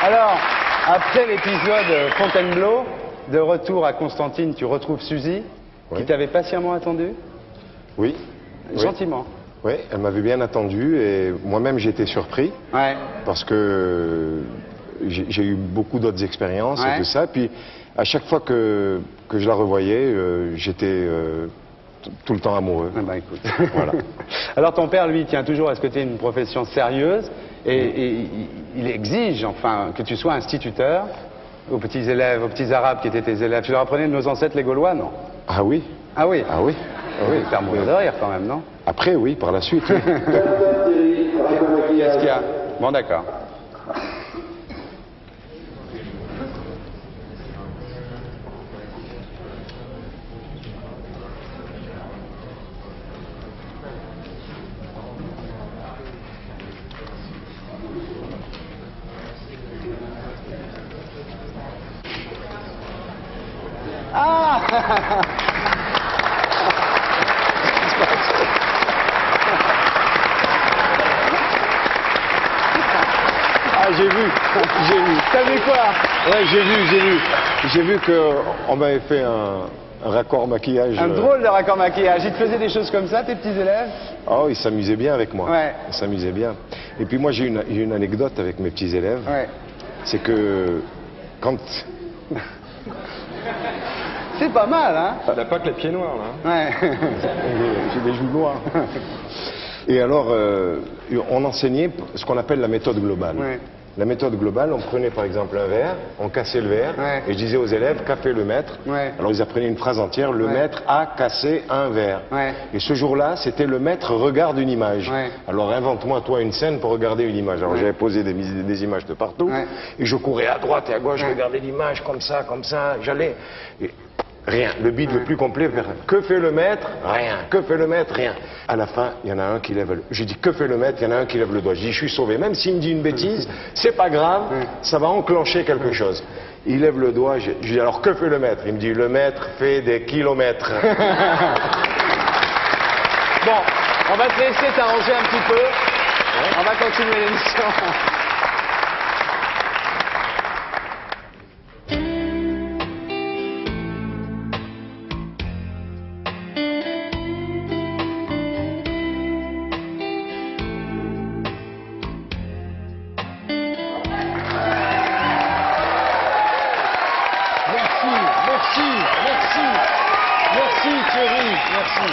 Alors, après l'épisode Fontainebleau, de retour à Constantine, tu retrouves Suzy, qui t'avait patiemment attendu? Oui. Gentiment. Oui, elle m'avait bien attendu et moi-même j'étais surpris. Ouais. Parce que j'ai eu beaucoup d'autres expériences et tout ça. Puis à chaque fois que je la revoyais, j'étais tout le temps amoureux. Ah bah écoute. Voilà. Alors ton père, lui, tient toujours à ce que tu aies une profession sérieuse et il exige, enfin, que tu sois instituteur aux petits élèves, aux petits arabes qui étaient tes élèves. Tu leur apprenais de nos ancêtres les Gaulois, non? Ah oui. Ah oui. Ah oui. Ah oui, faire mourir de rire quand même, non? Après, oui, par la suite. Oui. Qu'est-ce qu'il y a? Bon, d'accord. Ah! J'ai vu. T'as vu quoi? Ouais, j'ai vu qu'on m'avait fait un raccord maquillage. Un drôle de raccord maquillage. Ils te faisaient des choses comme ça, tes petits élèves? Oh, ils s'amusaient bien avec moi. Ouais. Ils s'amusaient bien. Et puis moi, j'ai une anecdote avec mes petits élèves. Ouais. C'est que quand... C'est pas mal, hein? T'as pas que les pieds noirs, là. Ouais. J'ai des joues noires. Et alors, on enseignait ce qu'on appelle la méthode globale. Ouais. La méthode globale, on prenait par exemple un verre, on cassait le verre, et je disais aux élèves, qu'a fait le maître? Alors ils apprenaient une phrase entière, le maître a cassé un verre. Et ce jour-là, c'était le maître regarde une image. Alors invente-moi toi une scène pour regarder une image. Alors j'avais posé des images de partout, et je courais à droite et à gauche, je regardais l'image comme ça, j'allais... Rien. Le bide le plus complet. Que fait le maître? Rien. Que fait le maître? Rien. À la fin, il y en a un qui lève le... Je dis, que fait le maître? Il y en a un qui lève le doigt. Je dis, je suis sauvé. Même s'il me dit une bêtise, c'est pas grave, ça va enclencher quelque chose. Il lève le doigt, je dis, alors que fait le maître? Il me dit, le maître fait des kilomètres. Bon, on va te laisser t'arranger un petit peu. On va continuer l'émission. Merci Thierry, merci.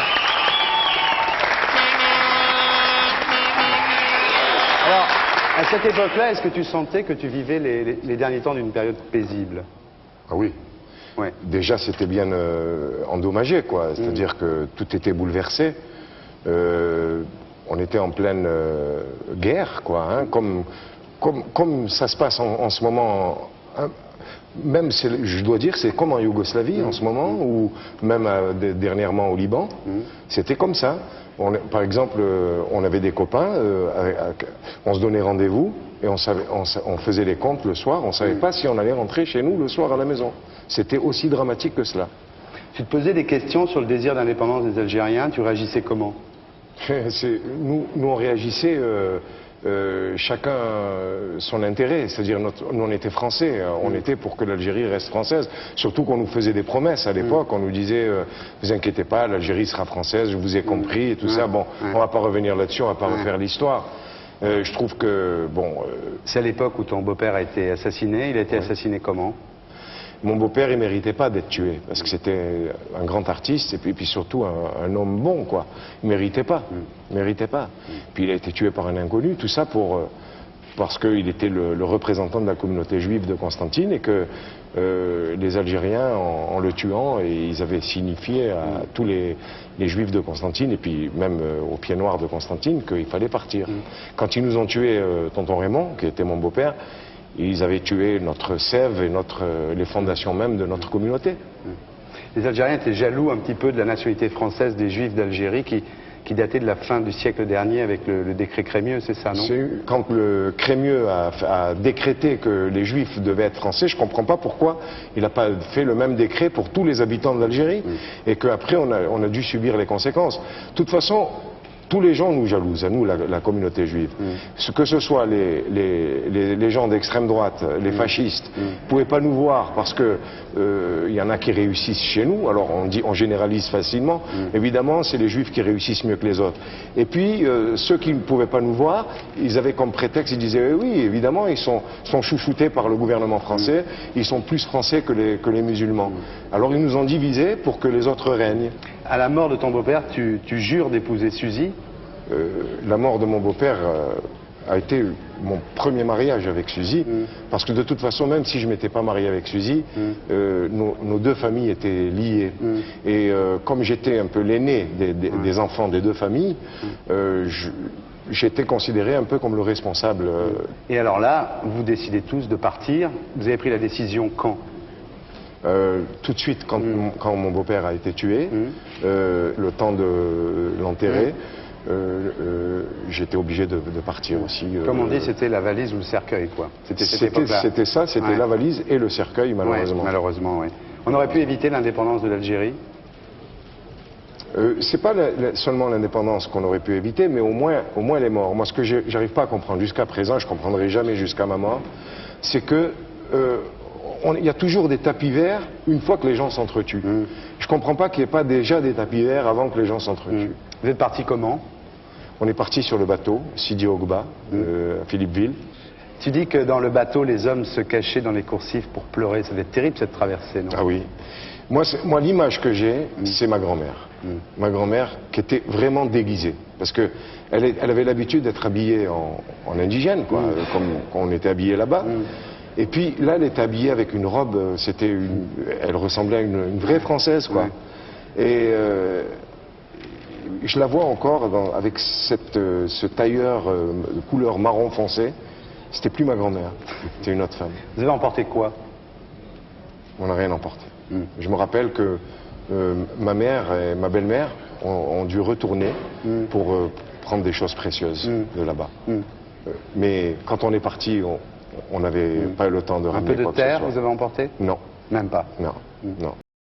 Alors, à cette époque-là, est-ce que tu sentais que tu vivais les derniers temps d'une période paisible? Ah oui. Ouais. Déjà, c'était bien endommagé, quoi. C'est-à-dire que tout était bouleversé. On était en pleine guerre, quoi. Hein, comme ça se passe en ce moment. Même, je dois dire, c'est comme en Yougoslavie en ce moment, ou même dernièrement au Liban. C'était comme ça. Par exemple, on avait des copains, on se donnait rendez-vous et on faisait les comptes le soir. On ne savait pas si on allait rentrer chez nous le soir à la maison. C'était aussi dramatique que cela. Tu te posais des questions sur le désir d'indépendance des Algériens. Tu réagissais comment? Nous, on réagissait... chacun son intérêt, c'est-à-dire nous on était français, on était pour que l'Algérie reste française, surtout qu'on nous faisait des promesses à l'époque, on nous disait vous inquiétez pas, l'Algérie sera française, je vous ai compris et tout ça, bon, on va pas revenir là-dessus, on va pas refaire l'histoire. Je trouve que, bon... C'est à l'époque où ton beau-père a été assassiné, il a été assassiné comment? Mon beau-père, il méritait pas d'être tué, parce que c'était un grand artiste, et puis surtout un homme bon, quoi. Il méritait pas, Puis il a été tué par un inconnu, tout ça parce qu'il était le représentant de la communauté juive de Constantine, et que les Algériens, en le tuant, et ils avaient signifié à tous les juifs de Constantine, et puis même aux pieds noirs de Constantine, qu'il fallait partir. Quand ils nous ont tué tonton Raymond, qui était mon beau-père, ils avaient tué notre sève et les fondations même de notre communauté. Les Algériens étaient jaloux un petit peu de la nationalité française des Juifs d'Algérie qui datait de la fin du siècle dernier avec le décret Crémieux, c'est ça, non? Quand le Crémieux a décrété que les Juifs devaient être français, je ne comprends pas pourquoi il n'a pas fait le même décret pour tous les habitants de l'Algérie et qu'après on a dû subir les conséquences. De toute façon, tous les gens nous jalousent, à nous, la communauté juive. Que ce soit les gens d'extrême droite, les fascistes, ne pouvaient pas nous voir parce que il y en a qui réussissent chez nous. Alors on généralise facilement. Évidemment, c'est les juifs qui réussissent mieux que les autres. Et puis, ceux qui ne pouvaient pas nous voir, ils avaient comme prétexte, ils disaient oui, évidemment, ils sont chouchoutés par le gouvernement français, ils sont plus français que les musulmans. Alors ils nous ont divisés pour que les autres règnent. À la mort de ton beau-père, tu jures d'épouser Suzy? La mort de mon beau-père a été mon premier mariage avec Suzy, parce que de toute façon, même si je ne m'étais pas marié avec Suzy, nos deux familles étaient liées. Et comme j'étais un peu l'aîné des enfants des deux familles, j'étais considéré un peu comme le responsable. Et alors là, vous décidez tous de partir. Vous avez pris la décision quand? Tout de suite, quand mon beau-père a été tué, le temps de l'enterrer, j'étais obligé de partir aussi. Comme on dit, c'était la valise ou le cercueil, quoi. C'était ça, c'était la valise et le cercueil, malheureusement. Ouais, malheureusement, oui. On aurait pu éviter l'indépendance de l'Algérie? C'est pas seulement l'indépendance qu'on aurait pu éviter, mais au moins elle est morte. Moi, ce que j'arrive pas à comprendre jusqu'à présent, je comprendrai jamais jusqu'à ma mort, c'est que il y a toujours des tapis verts une fois que les gens s'entretuent. Je comprends pas qu'il n'y ait pas déjà des tapis verts avant que les gens s'entretuent. Vous êtes parti comment? On est parti sur le bateau, Sidi Ogbah, à Philippeville. Tu dis que dans le bateau, les hommes se cachaient dans les coursives pour pleurer. Ça devait être terrible cette traversée, non? Ah oui. Moi l'image que j'ai, c'est ma grand-mère. Ma grand-mère qui était vraiment déguisée. Parce qu'elle avait l'habitude d'être habillée en indigène, quoi, comme quand on était habillé là-bas. Et puis là, elle était habillée avec une robe, elle ressemblait à une vraie Française, quoi. Et je la vois encore avec ce tailleur de couleur marron foncé. C'était plus ma grand-mère, c'était une autre femme. Vous avez emporté quoi? On n'a rien emporté. Je me rappelle que ma mère et ma belle-mère ont dû retourner pour prendre des choses précieuses de là-bas. Mais quand on est parti, on n'avait pas eu le temps de ramener quoi que ce soit. Un peu de terre, vous avez emporté? Non. Même pas? Non, non.